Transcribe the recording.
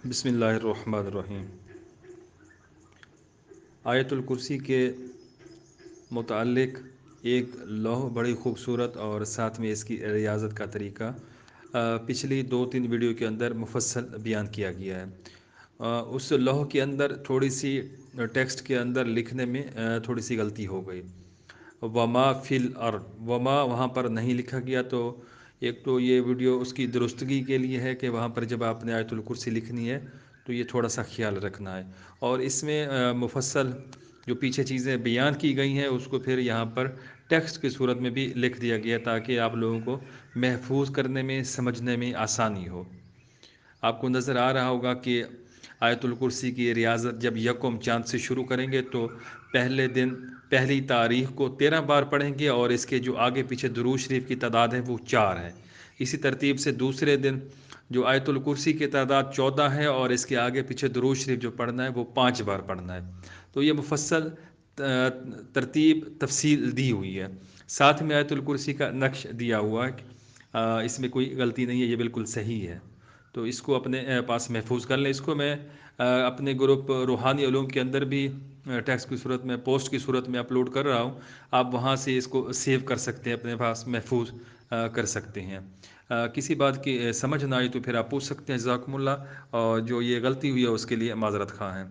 بسم اللہ الرحمن الرحیم۔ آیت الکرسی کے متعلق ایک لوح بڑی خوبصورت اور ساتھ میں اس کی ریاضت کا طریقہ پچھلی 2-3 ویڈیو کے اندر مفصل بیان کیا گیا ہے۔ اس لوح کے اندر تھوڑی سی ٹیکسٹ کے اندر لکھنے میں تھوڑی سی غلطی ہو گئی۔ وما فی الارض، وما وہاں پر نہیں لکھا گیا، تو ایک تو یہ ویڈیو اس کی درستگی کے لیے ہے کہ وہاں پر جب آپ نے آیت الکرسی لکھنی ہے تو یہ تھوڑا سا خیال رکھنا ہے، اور اس میں مفصل جو پیچھے چیزیں بیان کی گئی ہیں اس کو پھر یہاں پر ٹیکسٹ کی صورت میں بھی لکھ دیا گیا تاکہ آپ لوگوں کو محفوظ کرنے میں سمجھنے میں آسانی ہو۔ آپ کو نظر آ رہا ہوگا کہ آیت الکرسی کی ریاضت جب یکم چاند سے شروع کریں گے تو پہلے دن پہلی تاریخ کو 13 بار پڑھیں گے، اور اس کے جو آگے پیچھے درود شریف کی تعداد ہے وہ 4 ہے۔ اسی ترتیب سے دوسرے دن جو آیت الکرسی کی تعداد 14 ہے، اور اس کے آگے پیچھے درود شریف جو پڑھنا ہے وہ 5 بار پڑھنا ہے۔ تو یہ مفصل ترتیب تفصیل دی ہوئی ہے، ساتھ میں آیت الکرسی کا نقش دیا ہوا ہے۔ اس میں کوئی غلطی نہیں ہے، یہ بالکل صحیح ہے، تو اس کو اپنے پاس محفوظ کر لیں۔ اس کو میں اپنے گروپ روحانی علوم کے اندر بھی ٹیکسٹ کی صورت میں، پوسٹ کی صورت میں اپلوڈ کر رہا ہوں، آپ وہاں سے اس کو سیو کر سکتے ہیں، اپنے پاس محفوظ کر سکتے ہیں۔ کسی بات کی سمجھ نہ آئی تو پھر آپ پوچھ سکتے ہیں، جزاکم اللہ، اور جو یہ غلطی ہوئی ہے اس کے لیے معذرت خواہ ہیں۔